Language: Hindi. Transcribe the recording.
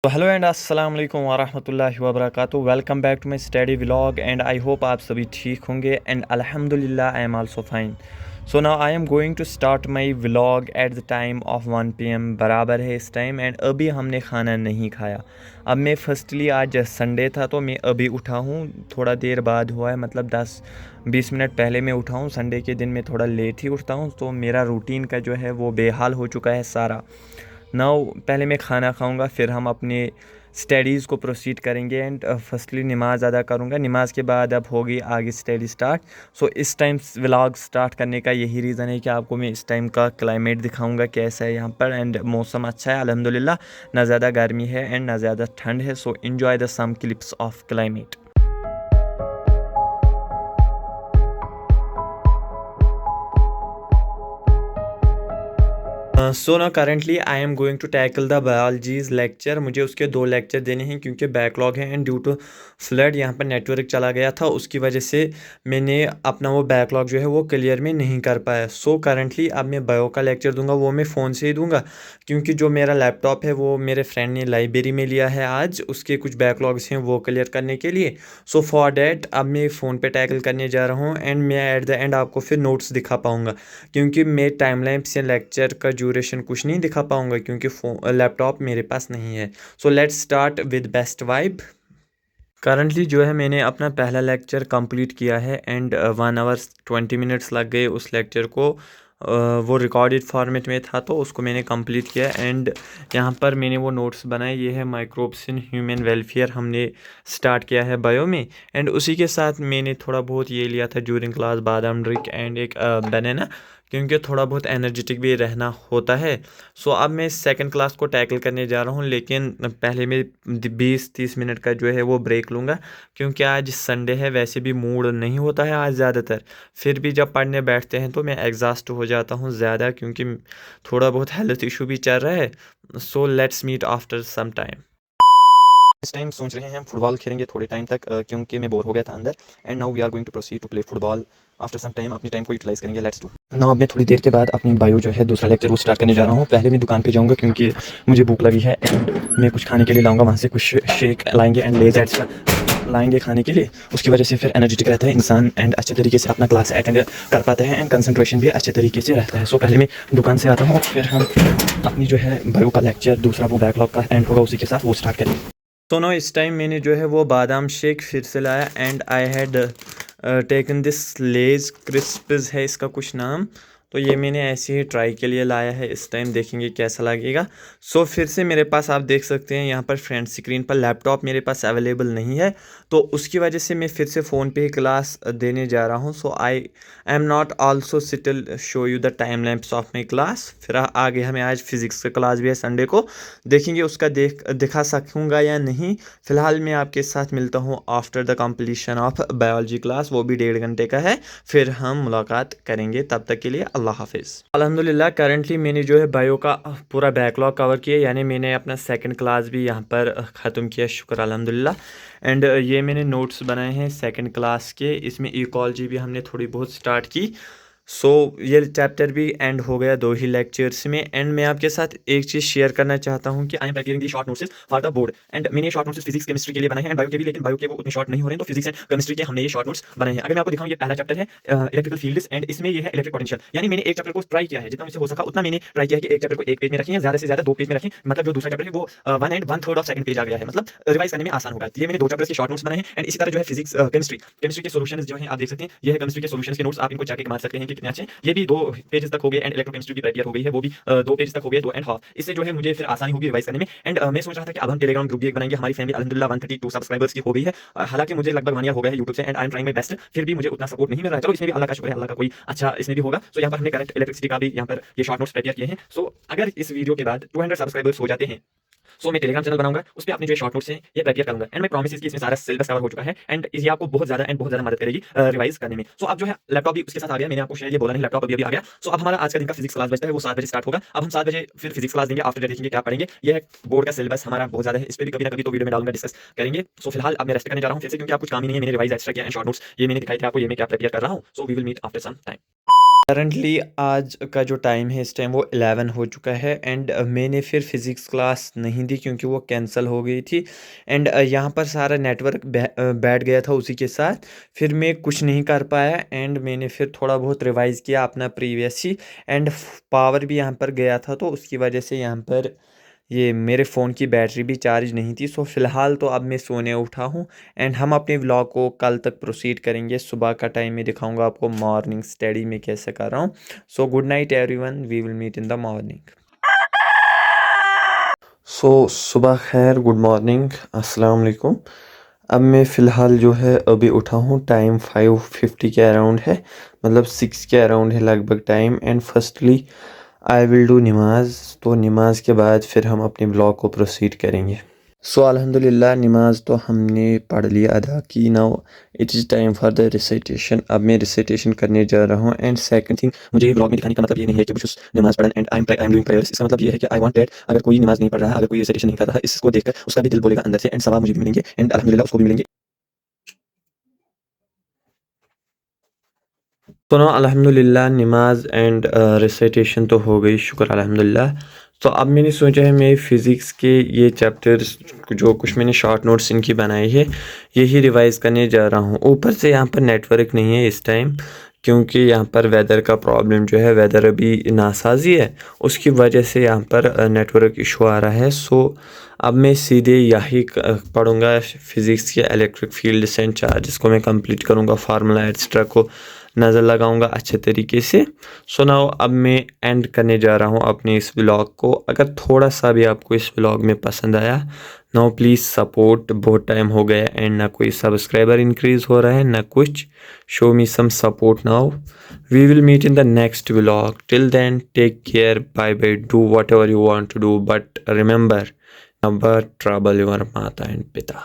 तो हेलो एंड अस्सलाम वालेकुम वरहमतुल्लाहि वबरकातुहू। Welcome back to my study vlog and I hope आप सभी ठीक होंगे एंड अल्हम्दुलिल्लाह I am also fine. So now I am going to start my vlog at the time of 1 PM बराबर है इस टाइम एंड अभी हमने खाना नहीं खाया। अब मैं फर्स्टली आज संडे था तो मैं अभी उठा हूँ, थोड़ा देर बाद हुआ है, मतलब 10-20 मिनट पहले मैं उठा हूँ। संडे के दिन मैं थोड़ा लेट ही उठता हूँ तो मेरा रूटीन का जो है वो बेहाल हो चुका है सारा। नाउ पहले मैं खाना खाऊंगा, फिर हम अपने स्टडीज़ को प्रोसीड करेंगे एंड फर्स्टली नमाज अदा करूंगा। नमाज के बाद अब होगी आगे स्टडी स्टार्ट। सो इस टाइम व्लॉग स्टार्ट करने का यही रीज़न है कि आपको मैं इस टाइम का क्लाइमेट दिखाऊंगा कैसा है यहाँ पर। एंड मौसम अच्छा है अल्हम्दुलिल्लाह, ना ज़्यादा गर्मी है एंड ना ज़्यादा ठंड है। So enjoy the some clips of climate. So ना currently I am going to tackle the biology's lecture. मुझे उसके 2 लेक्चर देने हैं क्योंकि बैकलॉग है एंड ड्यू टू फ्लड यहाँ पर नेटवर्क चला गया था, उसकी वजह से मैंने अपना वो बैकलॉग जो है वो क्लियर में नहीं कर पाया। सो करेंटली अब मैं बायो का लेक्चर दूंगा, वो मैं फ़ोन से ही दूंगा क्योंकि जो मेरा लैपटॉप है वो मेरे फ्रेंड ने लाइब्रेरी में लिया है आज, उसके कुछ बैकलॉग्स हैं वो क्लियर करने के लिए। सो फॉर डैट अब मैं फ़ोन पे टैकल करने जा रहा हूँ एंड मैं एट द एंड आपको फिर नोट्स दिखा पाऊँगा क्योंकि मैं टाइम लाइन से लेक्चर का ड्यूरेशन कुछ नहीं दिखा पाऊंगा क्योंकि लैपटॉप मेरे पास नहीं है। So let's start with best vibe. Currently जो है मैंने अपना पहला लेक्चर कंप्लीट किया है एंड 1 hour 20 minutes लग गए उस लेक्चर को। वो रिकॉर्डेड फॉर्मेट में था तो उसको मैंने कंप्लीट किया एंड यहाँ पर मैंने वो नोट्स बनाए। ये है माइक्रोब्स इन ह्यूमन वेलफेयर, हमने स्टार्ट किया है बायो में एंड उसी के साथ मैंने थोड़ा बहुत ये लिया था ड्यूरिंग क्लास, बादाम ड्रिंक एंड एक बनाना, क्योंकि थोड़ा बहुत एनर्जेटिक भी रहना होता है। सो अब मैं सेकंड क्लास को टैकल करने जा रहा हूँ, लेकिन पहले मैं 20-30 मिनट का जो है वो ब्रेक लूँगा क्योंकि आज संडे है, वैसे भी मूड नहीं होता है आज ज़्यादातर। फिर भी जब पढ़ने बैठते हैं तो मैं एग्जॉस्ट हो जाता हूँ ज़्यादा क्योंकि थोड़ा बहुत हेल्थ इशू भी चल रहा है। So let's meet after some time. इस टाइम सोच रहे हैं हम फुटबॉल खेलेंगे थोड़े टाइम तक क्योंकि मैं बोर हो गया था अंदर and now we are going to proceed to play football after some time. अपनी टाइम को यूटिलाइज करेंगे, लेट्स डू। नाउ अब मैं थोड़ी देर के बाद अपनी बायो जो है दूसरा लेक्चर वो स्टार्ट करने जा रहा हूँ। पहले मैं दुकान पे जाऊँगा क्योंकि मुझे भूख लगी है एंड मैं कुछ खाने के लिए लाऊंगा, वहाँ से कुछ शेक लाएंगे एंड लेज एक्स्ट्रा लाएंगे खाने के लिए। उसकी वजह से फिर एनर्जेटिक रहता है इंसान एंड अच्छे तरीके से अपना क्लास अटेंड कर पाता है एंड कंसंट्रेशन भी अच्छे तरीके से रहता है। सो पहले मैं दुकान से आता हूँ, फिर हम अपनी जो है बायो का लेक्चर दूसरा वो बैकलॉग का एंड होगा उसी के साथ वो स्टार्ट करेंगे। तो नो इस टाइम मैंने जो है वो बादाम शेक फिर से लाया and I had taken this Lays crisps है इसका कुछ नाम, तो ये मैंने ऐसे ही ट्राई के लिए लाया है इस टाइम, देखेंगे कैसा लगेगा। सो फिर से मेरे पास आप देख सकते हैं यहाँ पर फ्रंट स्क्रीन पर लैपटॉप मेरे पास अवेलेबल नहीं है तो उसकी वजह से मैं फिर से फ़ोन पे ही क्लास देने जा रहा हूँ। So I am not also still show you the time lapse of my class. फिर आगे हमें आज फिज़िक्स का क्लास भी है संडे को, देखेंगे उसका दिखा सकूँगा या नहीं। फ़िलहाल मैं आपके साथ मिलता हूँ after the completion of biology class, वो भी 1.5 घंटे का है, फिर हम मुलाकात करेंगे। तब तक के लिए अल्लाह हाफिज़। अल्हम्दुलिल्लाह करंटली मैंने जो है बायो का पूरा बैकलॉग कवर किया, यानी मैंने अपना सेकंड क्लास भी यहाँ पर ख़त्म किया, शुक्र अल्हम्दुलिल्लाह। एंड ये मैंने नोट्स बनाए हैं सेकंड क्लास के, इसमें इकोलॉजी भी हमने थोड़ी बहुत स्टार्ट की। सो ये चैप्टर भी एंड हो गया 2 ही लेक्चर्स में एंड मैं आपके साथ एक चीज़ शेयर करना चाहता हूँ कि I am preparing the short notes for the board and मैंने शॉर्ट नोट्स फिजिक्स केमिस्ट्री के लिए बनाए हैं एंड बायो के भी, लेकिन बायो के वो उतने शॉर्ट नहीं हो रहे हैं तो फिजिक्स एंड केमिस्ट्री के हमने ये शॉर्ट नोट्स बनाए हैं। अगर मैं आपको दिखाऊँ, ये पहला चैप्टर है इलेक्ट्रिकल फील्ड्स एंड इसमें ये है इलेक्ट्रिक पोटेंशियल, यानी मैंने एक चैप्टर को ट्राई किया है, जितना मुझसे हो सका उतना मैंने ट्राई किया है कि एक चैप्टर को एक पेज में रखें, ज़्यादा से ज़्यादा 2 पेज में रखें, मतलब जो दूसरा चैप्टर है वो 1 1/3 ऑफ सेकंड पेज आ गया है, मतलब रिवाइज करने में आसान होगा। ये मैंने 2 चैप्टर्स के शॉर्ट नोट्स बनाए हैं एंड इसी तरह जो है फिजिक्स केमिस्ट्री के सॉल्यूशंस जो हैं आप देख सकते हैं, ये है केमिस्ट्री के सॉल्यूशंस के नोट्स, आप इनको जाके मार सकते हैं कि कितने अच्छे हैं। ये भी 2 पेजेस तक हो गए एंड इलेक्ट्रोकेमिस्ट्री की प्रेपियर हो गई है, वो भी 2 पेज तक हो गए, 2 एंड हाफ। इससे जो है मुझे फिर आसानी होगी रिवाइज करने में एंड मैं सोच रहा था कि अब हम टेलीग्राम ग्रुप भी एक बनाएंगे। हमारी फैमिली अल्हम्दुलिल्लाह 132 सब्सक्राइबर्स की हो गई है, हालांकि मुझे लगभग 1 ईयर हो गया है यूट्यूब से and I am trying my best, फिर भी मुझे उतना सपोर्ट नहीं मिल रहा है। चलो इसमें भी अल्लाह का शुक्र है, अल्लाह का कोई अच्छा इसमें भी होगा। सो यहाँ पर हमने करंट इलेक्ट्रिसिटी का भी यहाँ पर ये शॉर्ट नोट्स प्रिपेयर किए हैं। सो अगर इस वीडियो के बाद 200 सब्सक्राइबर्स हो जाते हैं सो मैं टेलीग्राम चैनल बनाऊंगा, उस पर अपने जो शॉर्ट नोट्स हैं ये प्रिपेयर करूंगा एंड मैं प्रॉमिस कि इसमें सारा सिलेबस कवर हो चुका है एंड ये आपको बहुत ज्यादा मदद करेगी रिवाइज करने में। सो अब जो है लैपटॉप भी उसके साथ आ गया, मैंने आपको शायद ये बोला नहीं, लैपटॉप अभी आ गया। सो अब हमारा आज का दिन का फिजिक्स क्लास बचता है, वो 7 बजे स्टार्ट होगा। अब हम 7 बजे फिर फिजिक्स क्लास देंगे, आफ्टर देखेंगे क्या पढ़ेंगे। ये है बोर्ड का सिलेबस हमारा बहुत ज्यादा है, इस पर भी कभी ना कभी तो वीडियो में डालूंगा, डिस्कस करेंगे। सो फिलहाल अब मैं रेस्ट करने जा रहा हूँ फिर से, क्योंकि आप कुछ काम ही नहीं है, मैंने रिवाइज एक्स्ट्रा किया एंड शॉर्ट नोट्स ये मैंने दिखाई थे आपको, ये मैं क्या प्रिपेयर कर रहा हूँ। So we will meet after some time. Currently आज का जो टाइम है इस टाइम वो 11 हो चुका है एंड मैंने फिर फ़िज़िक्स क्लास नहीं दी क्योंकि वो कैंसिल हो गई थी एंड यहाँ पर सारा नेटवर्क बैठ गया था उसी के साथ। फिर मैं कुछ नहीं कर पाया एंड मैंने फिर थोड़ा बहुत रिवाइज़ किया अपना प्रीवियस ही एंड पावर भी यहाँ पर गया था तो उसकी वजह से यहाँ पर ये मेरे फ़ोन की बैटरी भी चार्ज नहीं थी। सो फ़िलहाल तो अब मैं सोने उठा हूँ एंड हम अपने व्लॉग को कल तक प्रोसीड करेंगे। सुबह का टाइम में दिखाऊंगा आपको मॉर्निंग स्टडी में कैसे कर रहा हूँ। So good night everyone, we will meet in the morning. So सुबह खैर, गुड मॉर्निंग, अस्सलाम वालेकुम। अब मैं फ़िलहाल जो है अभी उठा हूँ, टाइम 5:50 के अराउंड है, मतलब 6 के अराउंड है लगभग time. And firstly I will do नमाज, तो नमाज के बाद फिर हम अपने ब्लॉग को प्रोसीड करेंगे। सो अल्हम्दुलिल्लाह नमाज तो हमने पढ़ लिया, अदा की। Now it is time for the recitation. अब मैं रिसाइटेशन करने जा रहा हूँ। एंड सेकंड थिंग, मुझे ये ब्लॉग में दिखाने का मतलब ये नहीं है कि मुझे नमाज पढ़न and I am doing prayers. इसका मतलब ये है कि आई वांट दैट अगर कोई नमाज नहीं पढ़ रहा है, अगर कोई रिसाइटेशन नहीं कर रहा है, इसको देखकर उसका भी दिल बोलेगा अंदर से एंड सवाब मुझे भी मिलेंगे एंड अल्हम्दुलिल्लाह उसको भी मिलेंगे। तो ना अल्हम्दुलिल्लाह नमाज एंड रिसाइटेशन तो हो गई, शुक्र अल्हम्दुलिल्लाह। तो अब मैंने सोचा है मैं फ़िज़िक्स के ये चैप्टर्स जो कुछ मैंने शॉर्ट नोट्स इनकी बनाई है यही रिवाइज़ करने जा रहा हूँ। ऊपर से यहाँ पर नेटवर्क नहीं है इस टाइम क्योंकि यहाँ पर वेदर का प्रॉब्लम जो है, वेदर अभी नासाजी है, उसकी वजह से यहाँ पर नेटवर्क इशू आ रहा है। सो अब मैं सीधे यही पढ़ूँगा फ़िज़िक्स के इलेक्ट्रिक फील्ड्स एंड चार्जेस को मैं कंप्लीट करूँगा, फार्मूला एक्स्ट्रा को नज़र लगाऊंगा अच्छे तरीके से। सो नाउ अब मैं एंड करने जा रहा हूँ अपने इस व्लॉग को। अगर थोड़ा सा भी आपको इस व्लॉग में पसंद आया, नाउ प्लीज़ सपोर्ट, बहुत टाइम हो गया एंड ना कोई सब्सक्राइबर इंक्रीज़ हो रहा है ना कुछ। Show me some support now. We will meet in the next vlog. Till then take care, bye bye, do whatever you want to do, but remember, never trouble your mata and पिता।